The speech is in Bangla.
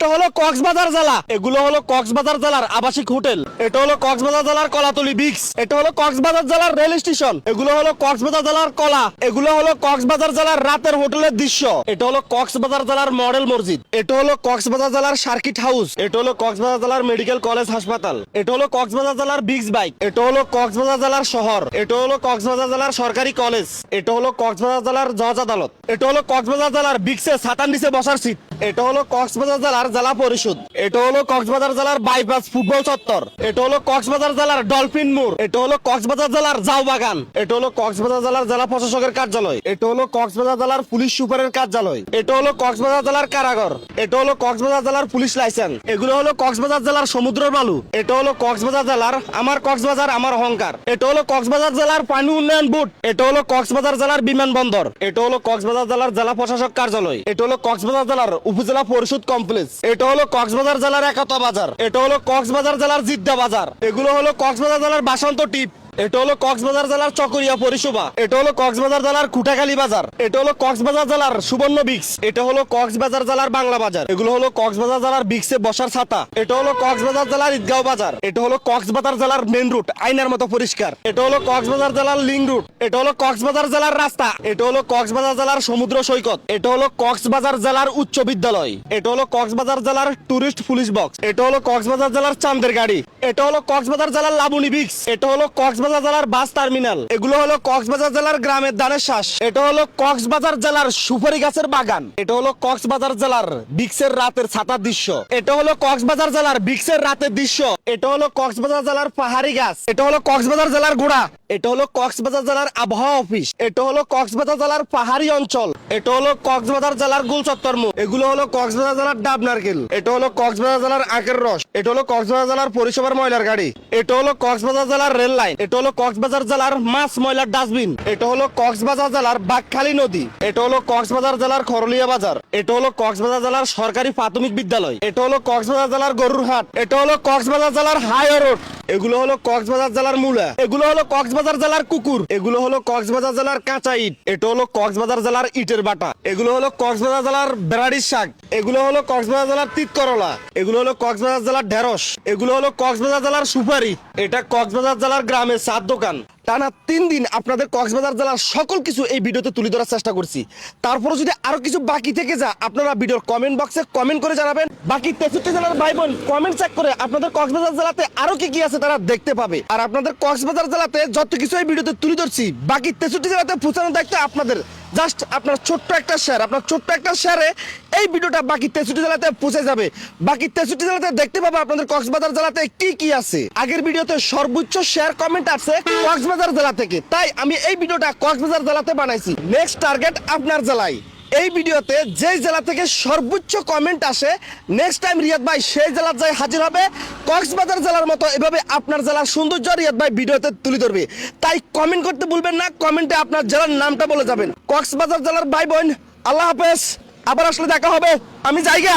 এটা হলো কক্সবাজার জেলা, এগুলো হলো কক্সবাজার জেলার আবাসিক হোটেল। এটা হলো কক্সবাজার জেলার কলাতলি বিচ। এটা হলো কক্সবাজার জেলার রেল স্টেশন। এগুলো হলো কক্সবাজার জেলার কলা। এগুলো হলো কক্সবাজার জেলার রাতের হোটেলের দৃশ্য। এটা হলো কক্সবাজার জেলার মডেল মসজিদ। এটা হলো কক্সবাজার জেলার সার্কিট হাউস। এটা হলো কক্সবাজার জেলার মেডিকেল কলেজ হাসপাতাল। এটা হলো কক্সবাজার জেলার বিচ বাইক। এটা হলো কক্সবাজার জেলার শহর। এটা হলো কক্সবাজার জেলার সরকারি কলেজ। এটা হলো কক্সবাজার জেলার জজ আদালত। এটা হলো কক্সবাজার জেলার বিক্সে ছাতার নিচে বসার সিট। এটা হলো কক্সবাজার জেলার জেলা পরিষদ। এটা হলো কক্সবাজার জেলার বাইপাস ফুটবল চত্বর। এটা হলো কক্সবাজার জেলার ডলফিন মোড়। এটা হলো কক্সবাজার জেলার জাউ বাগান। এটা হলো কক্সবাজার জেলার জেলা প্রশাসকের কার্যালয়। এটা হলো কক্সবাজার জেলার পুলিশ সুপারের কার্যালয়। এটা হলো কক্সবাজার জেলার কারাগার। এটা হলো কক্সবাজার জেলার পুলিশ লাইসেন্স। এগুলো হলো কক্সবাজার জেলার সমুদ্রের বালু। এটা হলো কক্সবাজার জেলার আমার কক্সবাজার আমার অহংকার। এটা হলো কক্সবাজার জেলার পানি উন্নয়ন বোর্ড। এটা হলো কক্সবাজার জেলার বিমানবন্দর। এটা হলো কক্সবাজার জেলার জেলা প্রশাসক কার্যালয়। এটা হলো কক্সবাজার জেলার উপজেলা পরিষদ কমপ্লেক্স। এটা হলো কক্সবাজার জেলার একাতা বাজার। এটা হলো কক্সবাজার জেলার জিদ্দা বাজার। এগুলো হলো কক্সবাজার জেলার বাসন্ত টিপ। এটা হলো কক্সবাজার জেলার চকরিয়া পরিষেবা। এটা হলো কক্সবাজার জেলার খুঁটাখালী বাজার। এটা হলো কক্সবাজার জেলার সুবর্ণ বিক্স। এটা হলো কক্সবাজার জেলার বাংলা বাজার। এগুলো হলো কক্সবাজার জেলার বিক্সে বসার ছাতা। এটা হলো কক্সবাজার জেলার ঈদগাঁও বাজার। এটা হলো কক্সবাজার জেলার মেন রুট, আয়নার মতো পরিষ্কার। এটা হলো কক্সবাজার জেলার লিং রুট। এটা হলো কক্সবাজার জেলার রাস্তা। এটা হলো কক্সবাজার জেলার সমুদ্র সৈকত। এটা হলো কক্সবাজার জেলার উচ্চ বিদ্যালয়। এটা হলো কক্সবাজার জেলার টুরিস্ট পুলিশ বক্স। এটা হলো কক্সবাজার জেলার চাঁদের গাড়ি। এটা হলো কক্সবাজার জেলার লাবণী বিক্স। এটা হলো কক্সবাজার জেলার বাস টার্মিনাল। এগুলো হলো কক্সবাজার জেলার গ্রামের ধানের শ্বাস। এটা হলো কক্সবাজার জেলার সুপারি গাছের বাগান। এটা হলো কক্সবাজার জেলার বিক্সের রাতের ছাতার দৃশ্য। এটা হলো কক্সবাজার জেলার বিক্সের রাতের দৃশ্য। এটা হলো কক্সবাজার জেলার পাহাড়ি গাছ। এটা হলো কক্সবাজার জেলার ঘোড়া। এটা হলো কক্সবাজার জেলার আবহাওয়া অফিস। এটা হলো কক্সবাজার জেলার পাহাড়ি অঞ্চল। এটা হলো কক্সবাজার জেলার গোল চত্বর মোড়। এগুলো হলো কক্সবাজার জেলার ডাব নারকেল। এটা হলো কক্সবাজার জেলার আখের রস। এটা হলো কক্সবাজার জেলার পরিষেবার ময়লার গাড়ি। এটা হলো কক্সবাজার জেলার রেল লাইন। এটা হলো কক্সবাজার জেলার মাছ ময়লার ডাস্টবিন। এটা হলো কক্সবাজার জেলার বাকখালী নদী। এটা হলো কক্সবাজার জেলার খরলিয়া বাজার। এটা হলো কক্সবাজার জেলার সরকারি প্রাথমিক বিদ্যালয়। এটা হলো কক্সবাজার জেলার গরুর হাট। এটা হলো কক্সবাজার জেলার হাই রোড। এগুলো হলো কক্সবাজার জেলার মূলা। এগুলো হলো কক্সবাজার জেলার কুকুর। এগুলো হলো কক্সবাজার জেলার কাঁচা ইট। এটা হলো কক্সবাজার জেলার ইটের বাটা। এগুলো হলো কক্সবাজার জেলার বেড়াড়ির শাক। এগুলো হলো কক্সবাজার জেলার তিত করলা। এগুলো হলো কক্সবাজার জেলার ঢেঁড়স। এগুলো হলো কক্সবাজার জেলার সুপারি। এটা কক্সবাজার জেলার গ্রামের চার দোকান। টানা 3 দিন আপনাদের কক্সবাজার জেলার সকল কিছু এই ভিডিওতে তুলে ধরার চেষ্টা করছি। তারপরে যদি আরো কিছু বাকি থেকে যা আপনারা ভিডিওর কমেন্ট বক্সে কমেন্ট করে জানাবেন। বাকি 63 জেলার ভাই বোন কমেন্ট চেক করে আপনাদের কক্সবাজার জেলাতে আরো কি কি আছে তারা দেখতে পাবে। আর আপনাদের কক্সবাজার জেলাতে যত কিছু এই ভিডিওতে তুলে ধরছি বাকি 63 জেলাতে পৌঁছানোর দায়িত্ব আপনাদের। জাস্ট আপনার ছোট্ট একটা শেয়ার, আপনার ছোট্ট একটা শেয়ারে এই ভিডিওটা বাকি 63 জেলাতে পৌঁছে যাবে। বাকি 63 জেলাতে দেখতে পাবে আপনাদের কক্সবাজার জেলাতে কি কি আছে। আগের ভিডিওতে সর্বোচ্চ শেয়ার কমেন্ট আসছে কক্সবাজার জেলা থেকে, তাই আমি এই ভিডিওটা কক্সবাজার জেলাতে বানাইছি। নেক্সট টার্গেট আপনার জেলায়। এই ভিডিওতে যে জেলা থেকে সর্বোচ্চ কমেন্ট আসে নেক্সট টাইম রিয়াদ ভাই সেই জেলার যাই হাজির হবে কক্সবাজার জেলার মতো এভাবে আপনার জেলার সৌন্দর্য রিয়াদ ভাই ভিডিওতে তুলে ধরবে। তাই কমেন্ট করতে ভুলবেন না, কমেন্টে আপনার জেলার নামটা বলে যাবেন। কক্সবাজার জেলার ভাই বোন আল্লাহ হাফেজ, আবার আসলে দেখা হবে, আমি যাইগা।